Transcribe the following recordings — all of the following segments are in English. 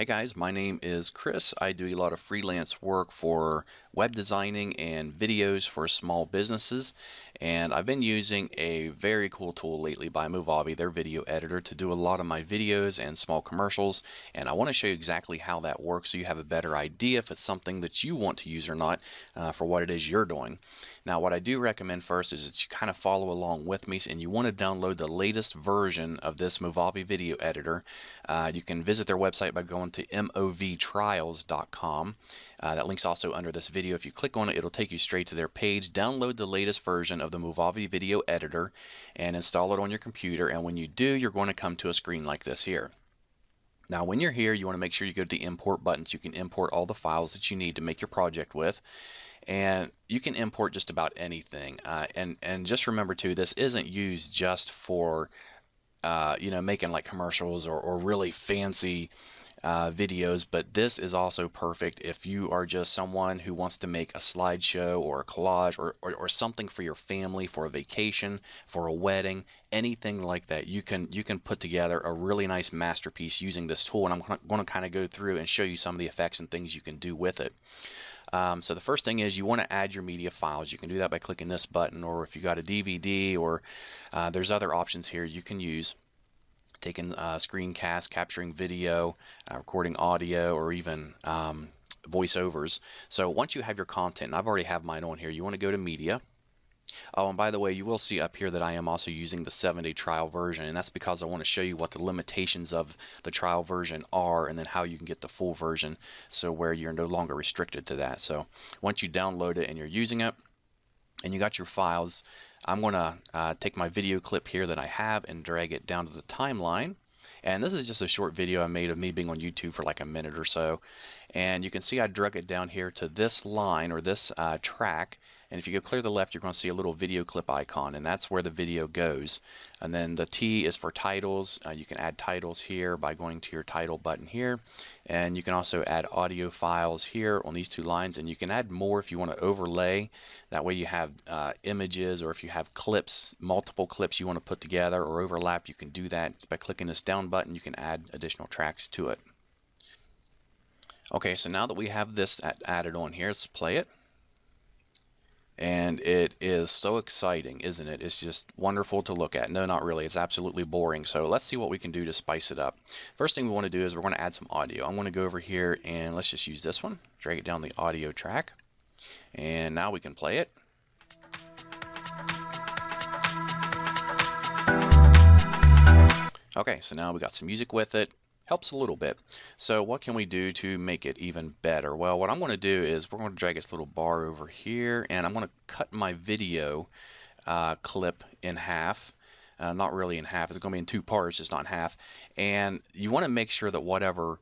Hey guys, my name is Chris. I do a lot of freelance work for web designing and videos for small businesses, and I've been using a very cool tool lately by Movavi, their video editor, to do a lot of my videos and small commercials, and I want to show you exactly how that works so you have a better idea if it's something that you want to use or not for what it is you're doing. Now, what I do recommend first is that you kind of follow along with me, and you want to download the latest version of this Movavi Video Editor. You can visit their website by going to movtrials.com. That link's also under this video. If you click on it, it'll take you straight to their page. Download the latest version of the Movavi Video Editor and install it on your computer. And when you do, you're going to come to a screen like this here. Now, when you're here, you want to make sure you go to the import buttons. You can import all the files that you need to make your project with. And you can import just about anything. And just remember too, this isn't used just for making like commercials or really fancy videos, but this is also perfect if you are just someone who wants to make a slideshow or a collage or something for your family, for a vacation, for a wedding, anything like that. You can put together a really nice masterpiece using this tool, and I'm going to kind of go through and show you some of the effects and things you can do with it. So the first thing is you want to add your media files. You can do that by clicking this button, or if you got a DVD, or there's other options here you can use. Taking screencast, capturing video, recording audio, or even voiceovers. So once you have your content, and I've already have mine on here, you want to go to media. Oh, and by the way, you will see up here that I am also using the 7-day trial version, and that's because I want to show you what the limitations of the trial version are, and then how you can get the full version, so where you're no longer restricted to that. So once you download it and you're using it, and you got your files, I'm going to take my video clip here that I have and drag it down to the timeline. And this is just a short video I made of me being on YouTube for like a minute or so. And you can see I drug it down here to this line, or this track. And if you go clear to the left, you're going to see a little video clip icon, and that's where the video goes. And then the T is for titles. You can add titles here by going to your title button here. And you can also add audio files here on these two lines, and you can add more if you want to overlay. That way you have images, or if you have clips, multiple clips you want to put together or overlap, you can do that. By clicking this down button, you can add additional tracks to it. Okay, so now that we have this added on here, let's play it. And it is so exciting, isn't it? It's just wonderful to look at. No, not really. It's absolutely boring. So let's see what we can do to spice it up. First thing we want to do is we're going to add some audio. I'm going to go over here and let's just use this one. Drag it down the audio track. And now we can play it. Okay, so now we got some music with it. Helps a little bit. So what can we do to make it even better? Well, what I'm going to do is we're going to drag this little bar over here, and I'm going to cut my video clip in half. Not really in half. It's going to be in two parts, just not in half. And you want to make sure that whatever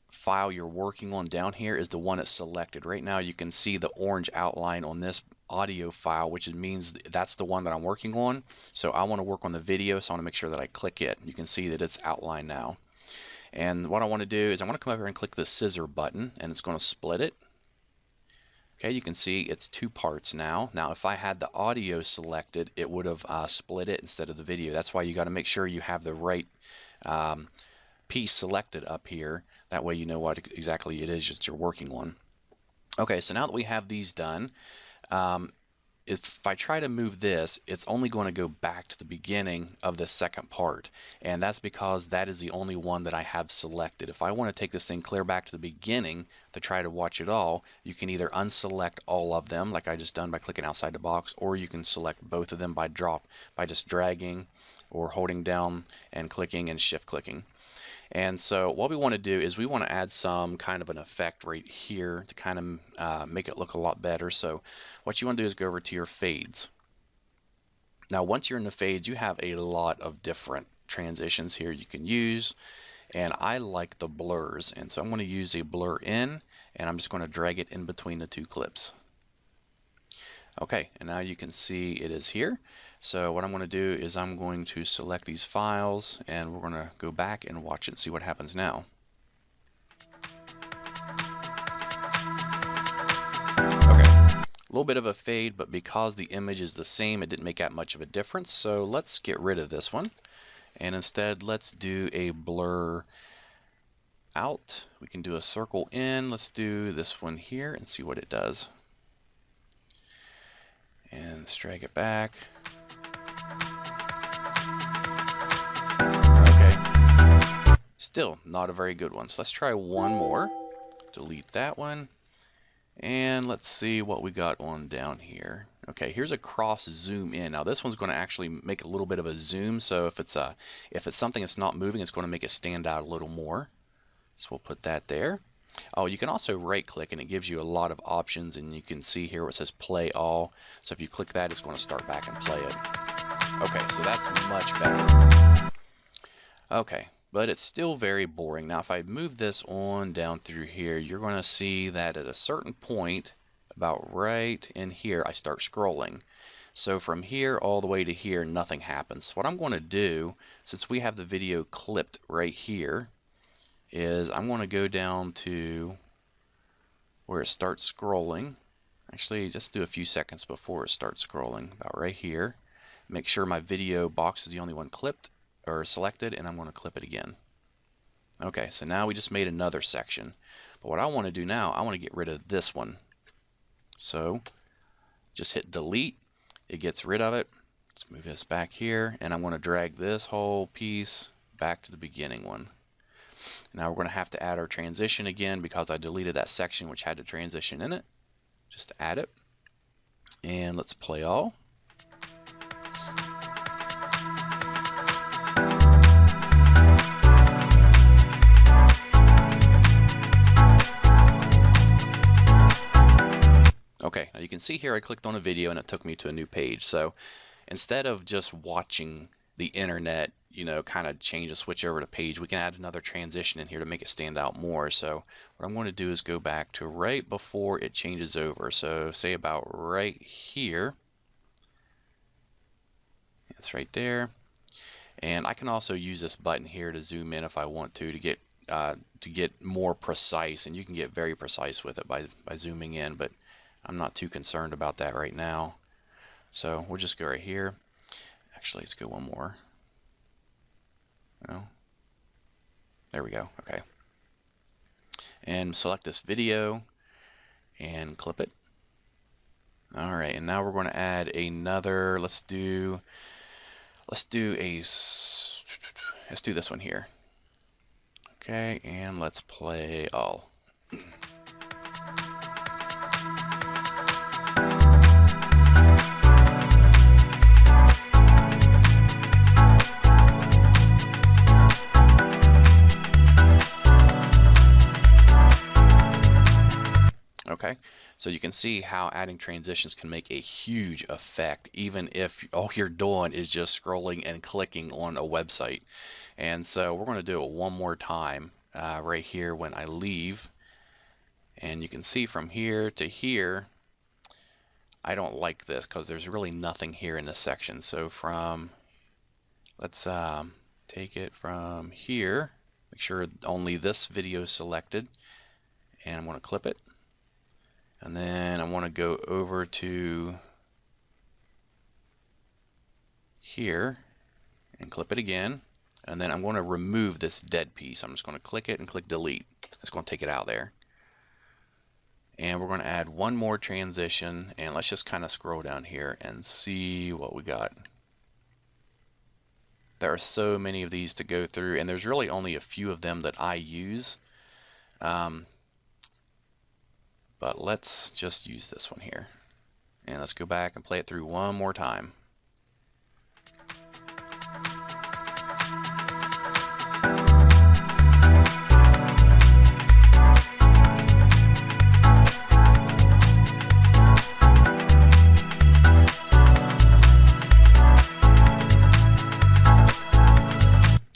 file you're working on down here is the one that's selected. Right now you can see the orange outline on this audio file, which means that's the one that I'm working on. So I want to work on the video, so I want to make sure that I click it. You can see that it's outlined now. And what I want to do is I want to come over and click the scissor button, and it's going to split it. Okay, you can see it's two parts now. Now, if I had the audio selected, it would have split it instead of the video. That's why you got to make sure you have the right piece selected up here. That way you know what exactly it is that you're working on. Okay, so now that we have these done, if I try to move this, it's only going to go back to the beginning of the second part, and that's because that is the only one that I have selected. If I want to take this thing clear back to the beginning to try to watch it all, you can either unselect all of them like I just done by clicking outside the box, or you can select both of them by just dragging or holding down and clicking and shift clicking. And so what we want to do is we want to add some kind of an effect right here to kind of make it look a lot better. So what you want to do is go over to your fades. Now once you're in the fades, you have a lot of different transitions here you can use, and I like the blurs, and so I'm going to use a blur in, and I'm just going to drag it in between the two clips. Okay, and now you can see it is here. So what I'm going to do is I'm going to select these files, and we're going to go back and watch it and see what happens now. Okay, a little bit of a fade, but because the image is the same, it didn't make that much of a difference. So let's get rid of this one, and instead let's do a blur out. We can do a circle in. Let's do this one here and see what it does. And let's drag it back. Okay. Still not a very good one. So let's try one more. Delete that one. And let's see what we got on down here. Okay, here's a cross zoom in. Now this one's going to actually make a little bit of a zoom, so if it's something that's not moving, it's going to make it stand out a little more. So we'll put that there. Oh, you can also right click and it gives you a lot of options, and you can see here where it says play all. So if you click that, it's going to start back and play it. Okay, so that's much better. Okay, but it's still very boring. Now if I move this on down through here, you're going to see that at a certain point, about right in here, I start scrolling. So from here all the way to here, nothing happens. So what I'm going to do, since we have the video clipped right here, is I'm going to go down to where it starts scrolling. Actually, just do a few seconds before it starts scrolling, about right here. Make sure my video box is the only one clipped or selected, and I'm going to clip it again. Okay, so now we just made another section. But what I want to do now, I want to get rid of this one. So just hit delete, it gets rid of it. Let's move this back here, and I'm going to drag this whole piece back to the beginning one. Now we're going to have to add our transition again because I deleted that section which had the transition in it. Just add it, and let's play all. Okay, now you can see here I clicked on a video and it took me to a new page. So instead of just watching the internet, you know, kind of change a switch over to page, we can add another transition in here to make it stand out more. So what I'm going to do is go back to right before it changes over. So say about right here. It's right there. And I can also use this button here to zoom in if I want to get more precise, and you can get very precise with it by zooming in, but I'm not too concerned about that right now. So we'll just go right here. Actually, let's go one more. Oh, there we go. Okay. And select this video and clip it. All right, and now we're going to add another. Let's do this one here. Okay, and let's play all. Okay, so you can see how adding transitions can make a huge effect, even if all you're doing is just scrolling and clicking on a website. And so we're going to do it one more time right here when I leave. And you can see from here to here, I don't like this because there's really nothing here in this section. So let's take it from here, make sure only this video is selected, and I'm going to clip it. And then I want to go over to here and clip it again. And then I'm going to remove this dead piece. I'm just going to click it and click delete. It's going to take it out there. And we're going to add one more transition, and let's just kind of scroll down here and see what we got. There are so many of these to go through, and there's really only a few of them that I use. But let's just use this one here. And let's go back and play it through one more time.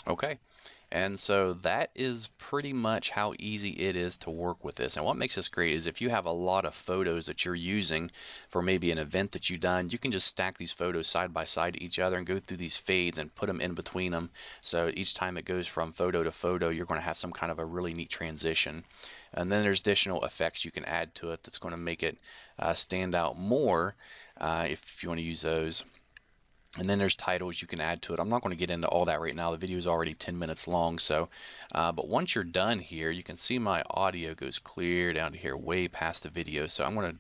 Okay. And so that is pretty much how easy it is to work with this. And what makes this great is if you have a lot of photos that you're using for maybe an event that you've done, you can just stack these photos side by side to each other and go through these fades and put them in between them. So each time it goes from photo to photo, you're going to have some kind of a really neat transition. And then there's additional effects you can add to it that's going to make it stand out more if you want to use those. And then there's titles you can add to it. I'm not going to get into all that right now. The video is already 10 minutes long. So, but once you're done here, you can see my audio goes clear down to here, way past the video. So I'm going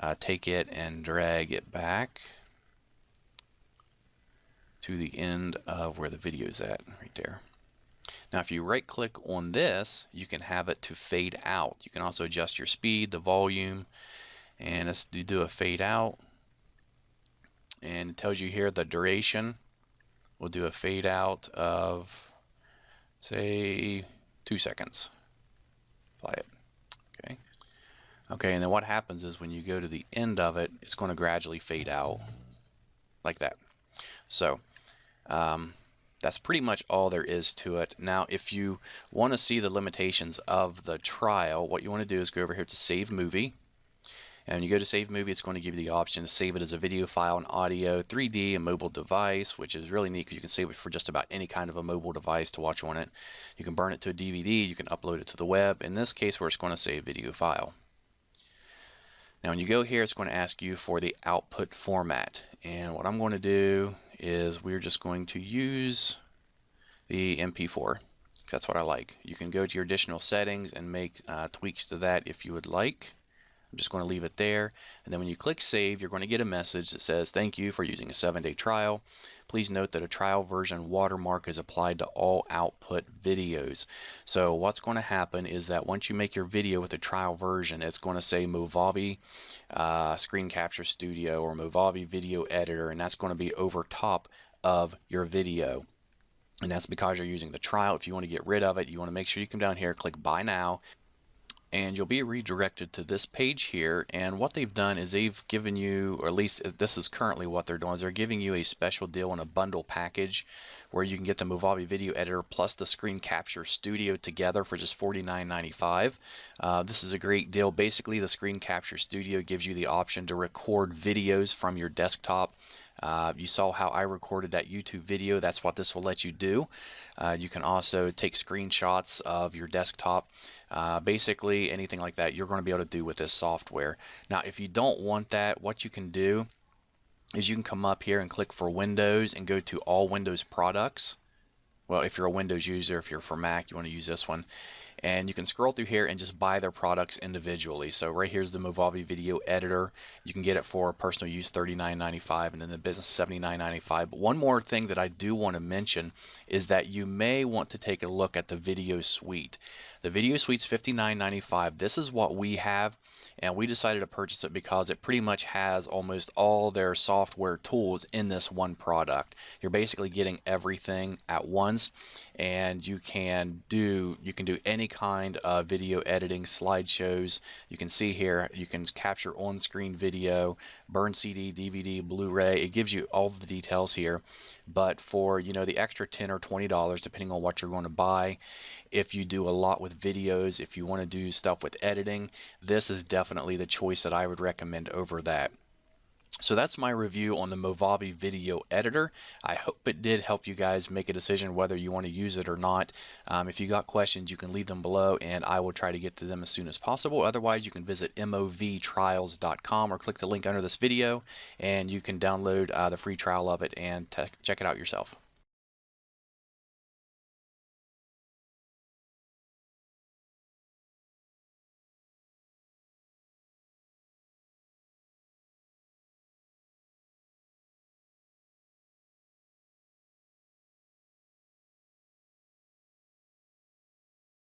to take it and drag it back to the end of where the video is at, right there. Now, if you right click on this, you can have it to fade out. You can also adjust your speed, the volume, and let's do a fade out. And it tells you here the duration. We'll do a fade out of, say, 2 seconds. Apply it. Okay. Okay, and then what happens is when you go to the end of it, it's going to gradually fade out like that. So that's pretty much all there is to it. Now, if you want to see the limitations of the trial, what you want to do is go over here to Save Movie. And when you go to Save Movie, it's going to give you the option to save it as a video file, an audio, 3D, a mobile device, which is really neat because you can save it for just about any kind of a mobile device to watch on it. You can burn it to a DVD, you can upload it to the web. In this case, we're just going to say video file. Now, when you go here, it's going to ask you for the output format. And what I'm going to do is we're just going to use the MP4. That's what I like. You can go to your additional settings and make tweaks to that if you would like. I'm just going to leave it there, and then when you click save, you're going to get a message that says thank you for using a 7-day trial. Please note that a trial version watermark is applied to all output videos. So what's going to happen is that once you make your video with a trial version, it's going to say Movavi Screen Capture Studio or Movavi Video Editor, and that's going to be over top of your video. And that's because you're using the trial. If you want to get rid of it, you want to make sure you come down here, click buy now, and you'll be redirected to this page here. And what they've done is they've given you, or at least this is currently what they're doing, is they're giving you a special deal in a bundle package where you can get the Movavi Video Editor plus the Screen Capture Studio together for just $49.95. This is a great deal. Basically, the Screen Capture Studio gives you the option to record videos from your desktop. You saw how I recorded that YouTube video. That's what this will let you do. You can also take screenshots of your desktop. Basically, anything like that you're going to be able to do with this software. Now, if you don't want that, what you can do is you can come up here and click for Windows and go to all Windows products. Well, if you're a Windows user, if you're for Mac, you want to use this one. And you can scroll through here and just buy their products individually. So right here's the Movavi Video Editor. You can get it for personal use $39.95 and then the business $79.95. But one more thing that I do want to mention is that you may want to take a look at the Video Suite. The Video Suite's $59.95. This is what we have, and we decided to purchase it because it pretty much has almost all their software tools in this one product. You're basically getting everything at once, and you can do any kind of video editing, slideshows. You can see here you can capture on-screen video, burn CD, DVD, Blu-ray. It gives you all the details here. But for the extra $10 or $20, depending on what you're going to buy, if you do a lot with videos, if you want to do stuff with editing, this is definitely the choice that I would recommend over that. So that's my review on the Movavi Video Editor. I hope it did help you guys make a decision whether you want to use it or not. If you got questions, you can leave them below and I will try to get to them as soon as possible. Otherwise, you can visit movtrials.com or click the link under this video and you can download the free trial of it and check it out yourself.